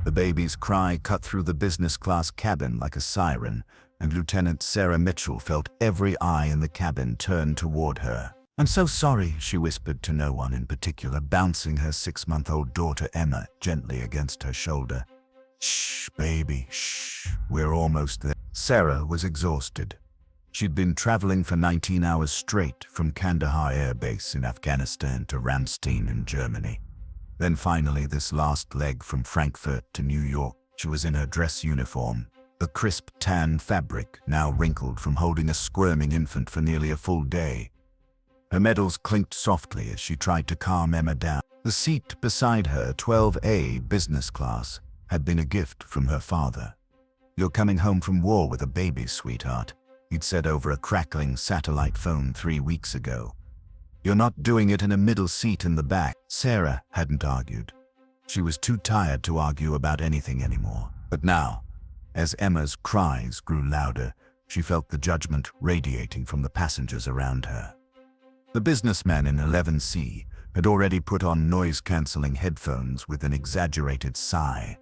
The baby's cry cut through the business class cabin like a siren, and Lieutenant Sarah Mitchell felt every eye in the cabin turn toward her. "I'm so sorry," she whispered to no one in particular, bouncing her 6-month-old daughter Emma gently against her shoulder. "Shh, baby, shh, we're almost there." Sarah was exhausted. She'd been traveling for 19 hours straight from Kandahar Air Base in Afghanistan to Ramstein in Germany. Then finally this last leg from Frankfurt to New York. She was in her dress uniform, the crisp tan fabric now wrinkled from holding a squirming infant for nearly a full day. Her medals clinked softly as she tried to calm Emma down. The seat beside her, 12A business class, had been a gift from her father. "You're coming home from war with a baby, sweetheart," he'd said over a crackling satellite phone 3 weeks ago. "You're not doing it in a middle seat in the back." Sarah hadn't argued. She was too tired to argue about anything anymore. But now, as Emma's cries grew louder, she felt the judgment radiating from the passengers around her. The businessman in 11C had already put on noise-canceling headphones with an exaggerated sigh.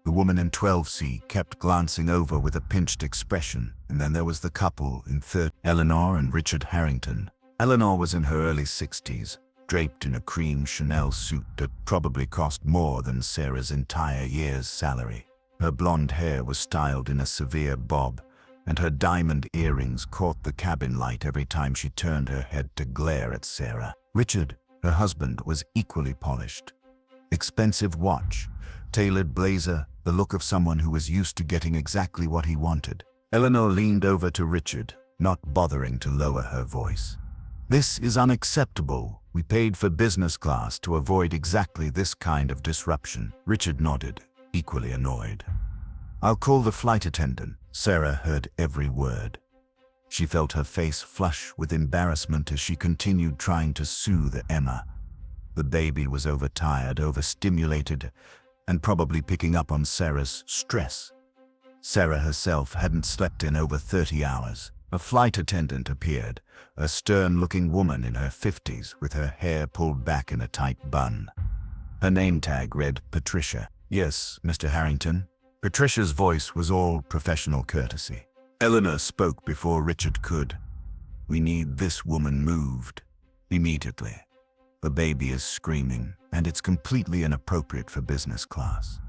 The woman in 12C kept glancing over with a pinched expression, and then there was the couple in 3rd, Eleanor and Richard Harrington. Eleanor was in her early 60s, draped in a cream Chanel suit that probably cost more than Sarah's entire year's salary. Her blonde hair was styled in a severe bob, and her diamond earrings caught the cabin light every time she turned her head to glare at Sarah. Richard, her husband, was equally polished. Expensive watch, tailored blazer, the look of someone who was used to getting exactly what he wanted. Eleanor leaned over to Richard, not bothering to lower her voice. "This is unacceptable. We paid for business class to avoid exactly this kind of disruption." Richard nodded, equally annoyed. "I'll call the flight attendant." Sarah heard every word. She felt her face flush with embarrassment as she continued trying to soothe Emma. The baby was overtired, overstimulated, and probably picking up on Sarah's stress. Sarah herself hadn't slept in over 30 hours. A flight attendant appeared, a stern-looking woman in her 50s with her hair pulled back in a tight bun. Her name tag read Patricia. "Yes, Mr. Harrington." Patricia's voice was all professional courtesy. Eleanor spoke before Richard could. "We need this woman moved immediately. The baby is screaming, and it's completely inappropriate for business class.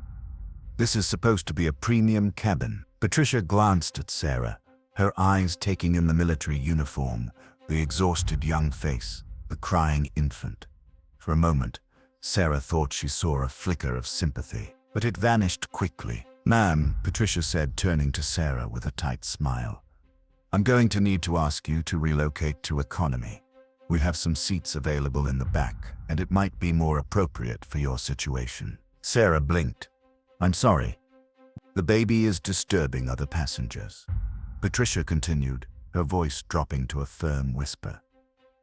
This is supposed to be a premium cabin." Patricia glanced at Sarah, her eyes taking in the military uniform, the exhausted young face, the crying infant. For a moment, Sarah thought she saw a flicker of sympathy, but it vanished quickly. "Ma'am," Patricia said, turning to Sarah with a tight smile, "I'm going to need to ask you to relocate to economy. We have some seats available in the back, and it might be more appropriate for your situation." Sarah blinked. "I'm sorry. The baby is disturbing other passengers." Patricia continued, her voice dropping to a firm whisper.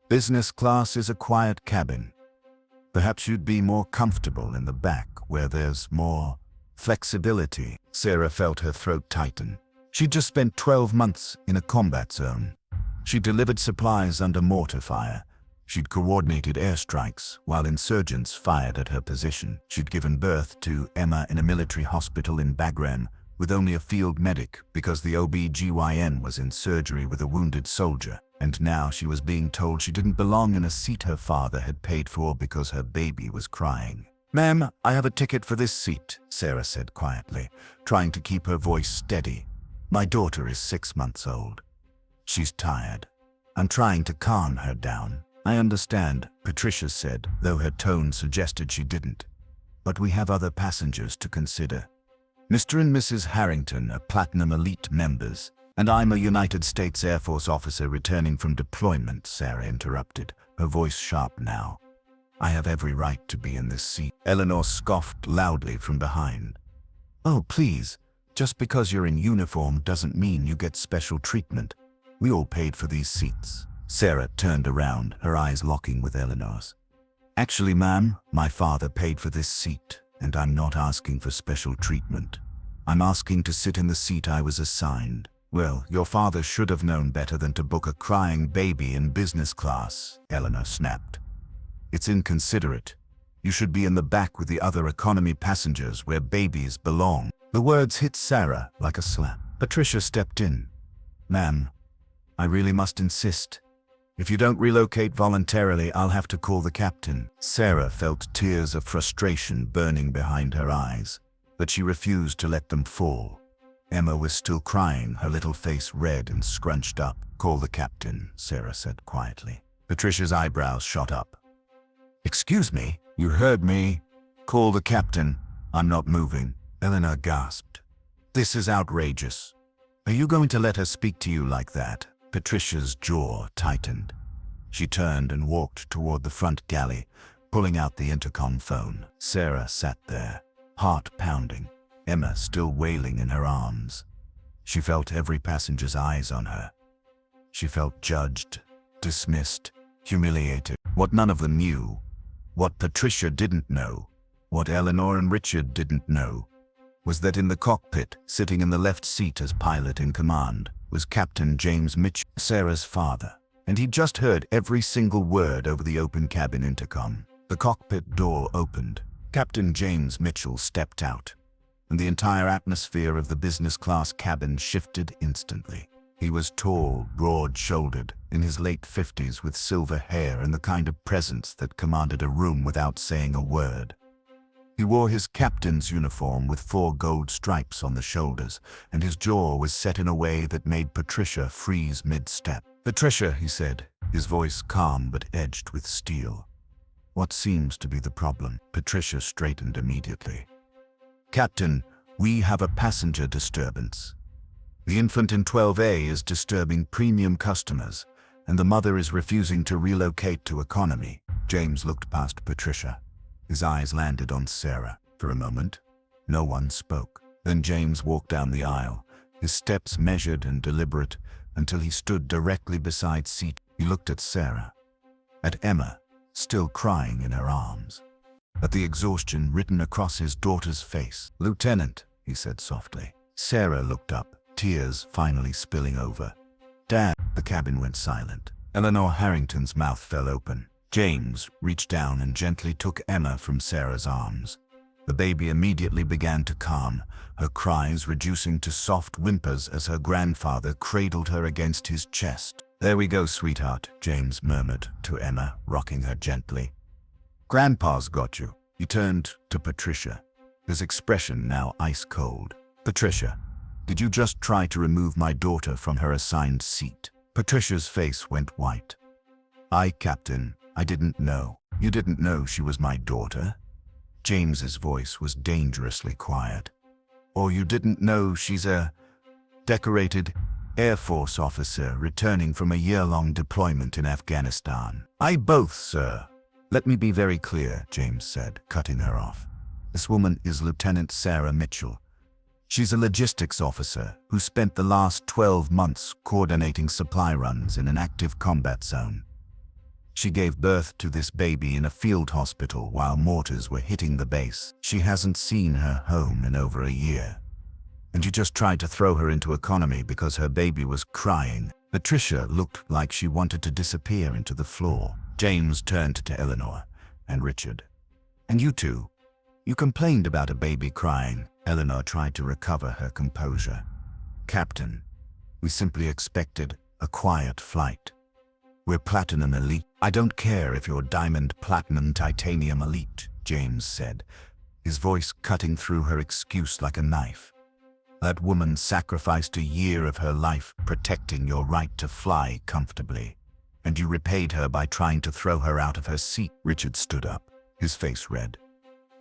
"Business class is a quiet cabin. Perhaps you'd be more comfortable in the back where there's more flexibility." Sarah felt her throat tighten. She'd just spent 12 months in a combat zone. She delivered supplies under mortar fire. She'd coordinated airstrikes while insurgents fired at her position. She'd given birth to Emma in a military hospital in Bagram with only a field medic because the OB-GYN was in surgery with a wounded soldier. And now she was being told she didn't belong in a seat her father had paid for because her baby was crying. "Ma'am, I have a ticket for this seat," Sarah said quietly, trying to keep her voice steady. "My daughter is 6 months old. She's tired." I'm trying to calm her down. "I understand," Patricia said, though her tone suggested she didn't. "But we have other passengers to consider. Mr. and Mrs. Harrington are Platinum Elite members, and I'm a United States Air Force officer returning from deployment," Sarah interrupted, her voice sharp now. "I have every right to be in this seat." Eleanor scoffed loudly from behind. "Oh, please, just because you're in uniform doesn't mean you get special treatment. We all paid for these seats." Sarah turned around, her eyes locking with Eleanor's. "Actually, ma'am, my father paid for this seat, and I'm not asking for special treatment. I'm asking to sit in the seat I was assigned." "Well, your father should have known better than to book a crying baby in business class," Eleanor snapped. "It's inconsiderate. You should be in the back with the other economy passengers where babies belong." The words hit Sarah like a slap. Patricia stepped in. "Ma'am, I really must insist. If you don't relocate voluntarily, I'll have to call the captain." Sarah felt tears of frustration burning behind her eyes, but she refused to let them fall. Emma was still crying, her little face red and scrunched up. "Call the captain," Sarah said quietly. Patricia's eyebrows shot up. "Excuse me? You heard me. Call the captain. I'm not moving." Eleanor gasped. "This is outrageous. Are you going to let her speak to you like that?" Patricia's jaw tightened. She turned and walked toward the front galley, pulling out the intercom phone. Sarah sat there, heart pounding, Emma still wailing in her arms. She felt every passenger's eyes on her. She felt judged, dismissed, humiliated. What none of them knew, what Patricia didn't know, what Eleanor and Richard didn't know, was that in the cockpit, sitting in the left seat as pilot in command, was Captain James Mitchell, Sarah's father, and he'd just heard every single word over the open cabin intercom. The cockpit door opened. Captain James Mitchell stepped out, and the entire atmosphere of the business class cabin shifted instantly. He was tall, broad-shouldered, in his late 50s with silver hair and the kind of presence that commanded a room without saying a word. He wore his captain's uniform with 4 gold stripes on the shoulders, and his jaw was set in a way that made Patricia freeze mid-step. "Patricia," he said, his voice calm but edged with steel. "What seems to be the problem?" Patricia straightened immediately. "Captain, we have a passenger disturbance. The infant in 12A is disturbing premium customers, and the mother is refusing to relocate to economy." James looked past Patricia. His eyes landed on Sarah. For a moment, no one spoke. Then James walked down the aisle, his steps measured and deliberate, until he stood directly beside seat. He looked at Sarah, at Emma, still crying in her arms, at the exhaustion written across his daughter's face. "Lieutenant," he said softly. Sarah looked up, tears finally spilling over. "Dad." The cabin went silent. Eleanor Harrington's mouth fell open. James reached down and gently took Emma from Sarah's arms. The baby immediately began to calm, her cries reducing to soft whimpers as her grandfather cradled her against his chest. "There we go, sweetheart," James murmured to Emma, rocking her gently. "Grandpa's got you." He turned to Patricia, his expression now ice cold. "Patricia, did you just try to remove my daughter from her assigned seat?" Patricia's face went white. Captain, I didn't know." "You didn't know she was my daughter?" James's voice was dangerously quiet. "Or you didn't know she's a decorated Air Force officer returning from a year-long deployment in Afghanistan?" "Both, sir." "Let me be very clear," James said, cutting her off. "This woman is Lieutenant Sarah Mitchell. She's a logistics officer who spent the last 12 months coordinating supply runs in an active combat zone. She gave birth to this baby in a field hospital while mortars were hitting the base. She hasn't seen her home in over a year. And you just tried to throw her into economy because her baby was crying." Patricia looked like she wanted to disappear into the floor. James turned to Eleanor and Richard. "And you two? You complained about a baby crying." Eleanor tried to recover her composure. "Captain, we simply expected a quiet flight. We're Platinum Elite." "I don't care if you're Diamond, Platinum, Titanium Elite," James said, his voice cutting through her excuse like a knife. "That woman sacrificed a year of her life protecting your right to fly comfortably, and you repaid her by trying to throw her out of her seat." Richard stood up, his face red.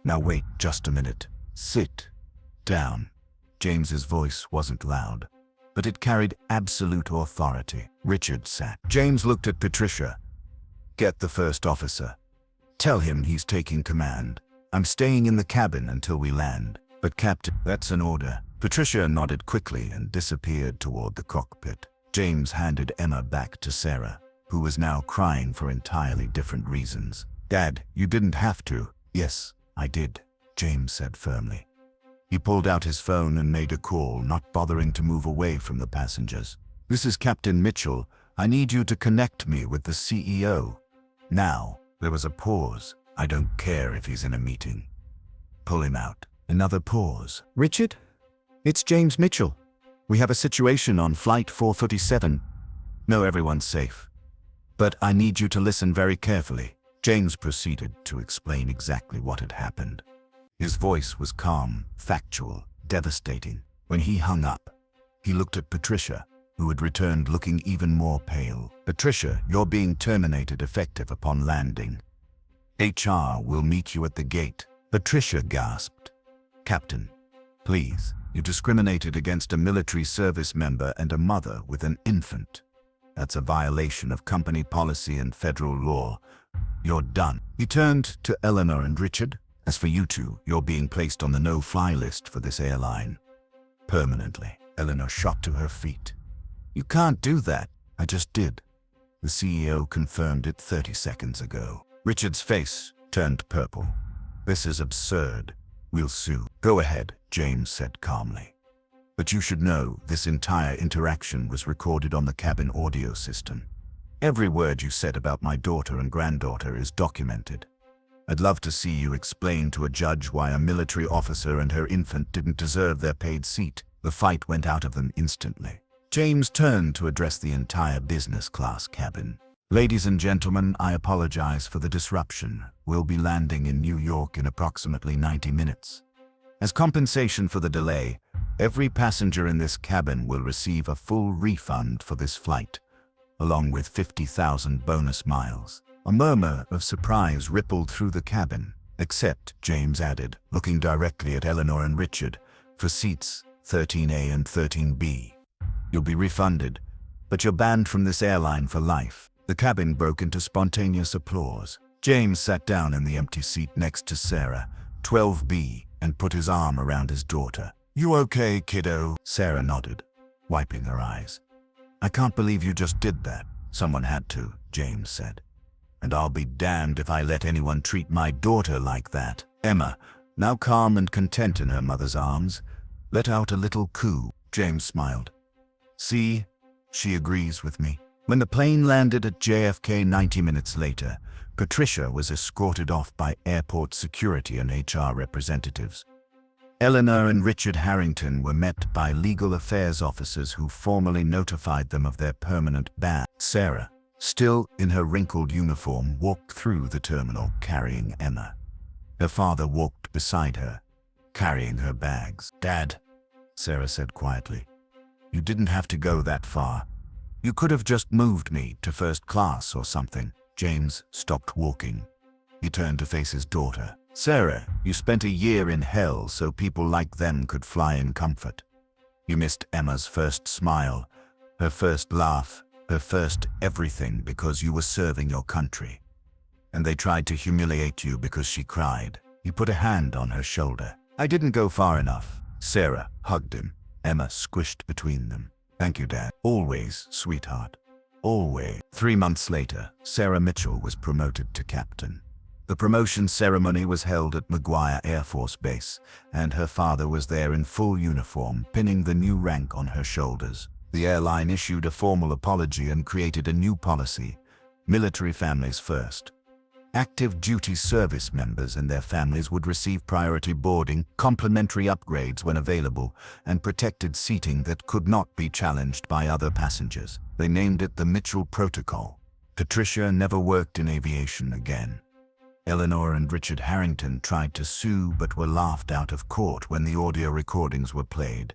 "Now wait just a minute. Sit down." James's voice wasn't loud, but it carried absolute authority. Richard sat. James looked at Patricia. "Get the first officer. Tell him he's taking command. I'm staying in the cabin until we land." "But Captain..." "That's an order." Patricia nodded quickly and disappeared toward the cockpit. James handed Emma back to Sarah, who was now crying for entirely different reasons. "Dad, you didn't have to." "Yes, I did," James said firmly. He pulled out his phone and made a call, not bothering to move away from the passengers. "This is Captain Mitchell. I need you to connect me with the CEO. Now." There was a pause. I don't care if he's in a meeting. Pull him out. Another pause. Richard? It's James Mitchell. We have a situation on flight 437. No, everyone's safe. But I need you to listen very carefully. James proceeded to explain exactly what had happened. His voice was calm, factual, devastating. When he hung up, he looked at Patricia, who had returned looking even more pale. Patricia, you're being terminated effective upon landing. HR will meet you at the gate. Patricia gasped. Captain, please. You discriminated against a military service member and a mother with an infant. That's a violation of company policy and federal law. You're done. He turned to Eleanor and Richard. As for you two, you're being placed on the no-fly list for this airline. Permanently. Eleanor shot to her feet. You can't do that. I just did. The CEO confirmed it 30 seconds ago. Richard's face turned purple. This is absurd. We'll sue. Go ahead, James said calmly. But you should know this entire interaction was recorded on the cabin audio system. Every word you said about my daughter and granddaughter is documented. I'd love to see you explain to a judge why a military officer and her infant didn't deserve their paid seat. The fight went out of them instantly. James turned to address the entire business class cabin. Ladies and gentlemen, I apologize for the disruption. We'll be landing in New York in approximately 90 minutes. As compensation for the delay, every passenger in this cabin will receive a full refund for this flight, along with 50,000 bonus miles. A murmur of surprise rippled through the cabin, except, James added, looking directly at Eleanor and Richard, for seats 13A and 13B. You'll be refunded, but you're banned from this airline for life. The cabin broke into spontaneous applause. James sat down in the empty seat next to Sarah, 12B, and put his arm around his daughter. You okay, kiddo? Sarah nodded, wiping her eyes. I can't believe you just did that. Someone had to, James said. And I'll be damned if I let anyone treat my daughter like that. Emma, now calm and content in her mother's arms, let out a little coo. James smiled. See, she agrees with me. When the plane landed at JFK 90 minutes later, Patricia was escorted off by airport security and HR representatives. Eleanor and Richard Harrington were met by legal affairs officers who formally notified them of their permanent ban. Sarah, still in her wrinkled uniform, walked through the terminal carrying Emma. Her father walked beside her, carrying her bags. Dad, Sarah said quietly, you didn't have to go that far. You could have just moved me to first class or something. James stopped walking. He turned to face his daughter. Sarah, you spent a year in hell so people like them could fly in comfort. You missed Emma's first smile, her first laugh, her first everything because you were serving your country. And they tried to humiliate you because she cried. He put a hand on her shoulder. I didn't go far enough. Sarah hugged him. Emma squished between them. Thank you, Dad. Always, sweetheart. Always. 3 months later, Sarah Mitchell was promoted to captain. The promotion ceremony was held at McGuire Air Force Base, and her father was there in full uniform, pinning the new rank on her shoulders. The airline issued a formal apology and created a new policy: military families first. Active duty service members and their families would receive priority boarding, complimentary upgrades when available, and protected seating that could not be challenged by other passengers. They named it the Mitchell Protocol. Patricia never worked in aviation again. Eleanor and Richard Harrington tried to sue but were laughed out of court when the audio recordings were played.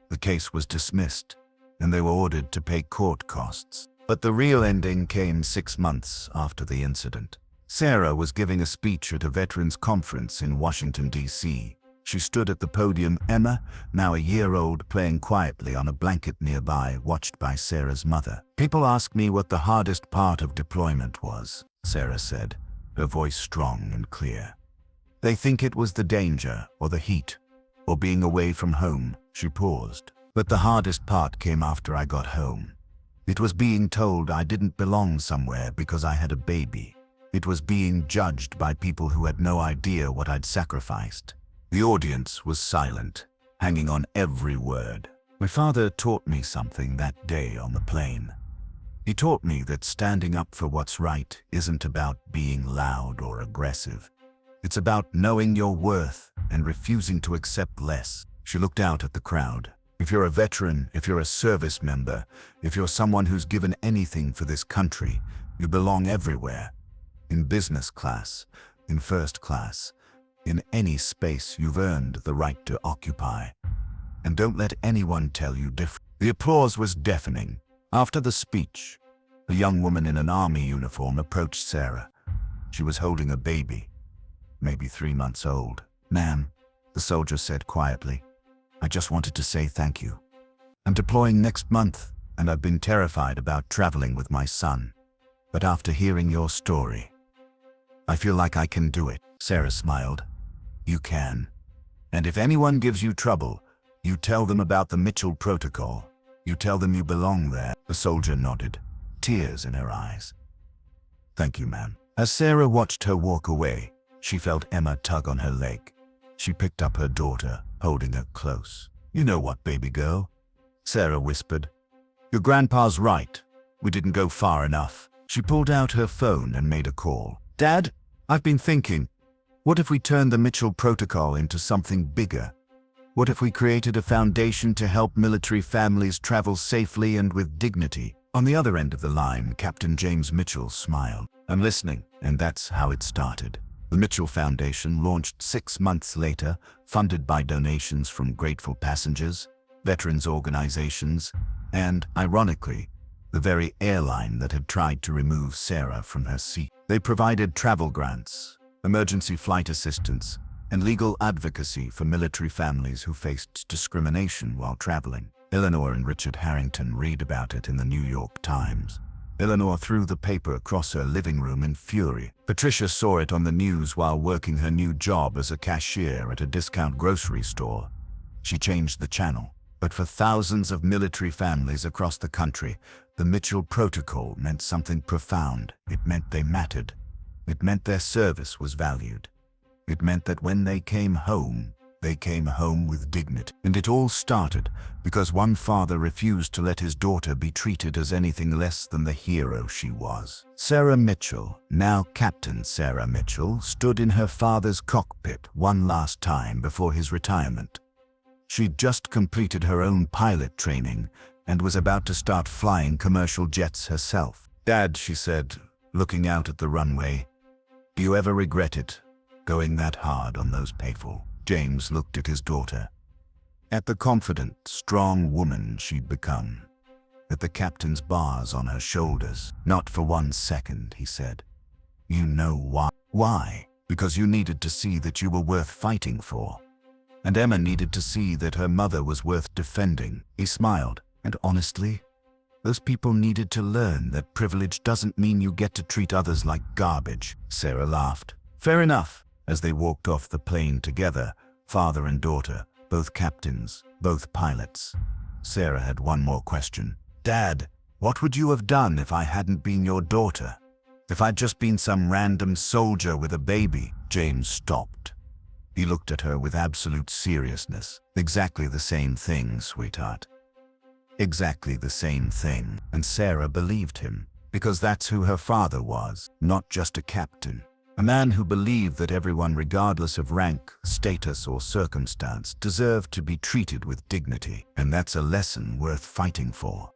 The case was dismissed, and they were ordered to pay court costs. But the real ending came 6 months after the incident. Sarah was giving a speech at a veterans conference in Washington, D.C. She stood at the podium, Emma, now a year old, playing quietly on a blanket nearby, watched by Sarah's mother. People ask me what the hardest part of deployment was, Sarah said, her voice strong and clear. They think it was the danger, or the heat, or being away from home. She paused. But the hardest part came after I got home. It was being told I didn't belong somewhere because I had a baby. It was being judged by people who had no idea what I'd sacrificed. The audience was silent, hanging on every word. My father taught me something that day on the plane. He taught me that standing up for what's right isn't about being loud or aggressive. It's about knowing your worth and refusing to accept less. She looked out at the crowd. If you're a veteran, if you're a service member, if you're someone who's given anything for this country, you belong everywhere. In business class, in first class, in any space you've earned the right to occupy. And don't let anyone tell you different. The applause was deafening. After the speech, a young woman in an army uniform approached Sarah. She was holding a baby, maybe 3 months old. "Ma'am," the soldier said quietly, "I just wanted to say thank you. I'm deploying next month, and I've been terrified about traveling with my son. But after hearing your story, I feel like I can do it." Sarah smiled. "You can. And if anyone gives you trouble, you tell them about the Mitchell Protocol. You tell them you belong there." The soldier nodded, tears in her eyes. "Thank you, ma'am." As Sarah watched her walk away, she felt Emma tug on her leg. She picked up her daughter, holding her close. "You know what, baby girl?" Sarah whispered. "Your grandpa's right. We didn't go far enough." She pulled out her phone and made a call. "Dad, I've been thinking, what if we turned the Mitchell Protocol into something bigger? What if we created a foundation to help military families travel safely and with dignity?" On the other end of the line, Captain James Mitchell smiled. "I'm listening," and that's how it started. The Mitchell Foundation launched 6 months later, funded by donations from grateful passengers, veterans organizations, and, ironically, the very airline that had tried to remove Sarah from her seat. They provided travel grants, emergency flight assistance, and legal advocacy for military families who faced discrimination while traveling. Eleanor and Richard Harrington read about it in the New York Times. Eleanor threw the paper across her living room in fury. Patricia saw it on the news while working her new job as a cashier at a discount grocery store. She changed the channel. But for thousands of military families across the country, the Mitchell Protocol meant something profound. It meant they mattered. It meant their service was valued. It meant that when they came home with dignity. And it all started because one father refused to let his daughter be treated as anything less than the hero she was. Sarah Mitchell, now Captain Sarah Mitchell, stood in her father's cockpit one last time before his retirement. She'd just completed her own pilot training and was about to start flying commercial jets herself. "Dad," she said, looking out at the runway, "do you ever regret it, going that hard on those people?" James looked at his daughter, at the confident, strong woman she'd become, at the captain's bars on her shoulders. "Not for 1 second," he said. "You know why." "Why?" "Because you needed to see that you were worth fighting for. And Emma needed to see that her mother was worth defending." He smiled, "And honestly, those people needed to learn that privilege doesn't mean you get to treat others like garbage." Sarah laughed. "Fair enough." As they walked off the plane together, father and daughter, both captains, both pilots. Sarah had one more question. "Dad, what would you have done if I hadn't been your daughter? If I'd just been some random soldier with a baby?" James stopped. He looked at her with absolute seriousness. "Exactly the same thing, sweetheart. Exactly the same thing." And Sarah believed him, because that's who her father was, not just a captain. A man who believed that everyone, regardless of rank, status, or circumstance, deserved to be treated with dignity. And that's a lesson worth fighting for.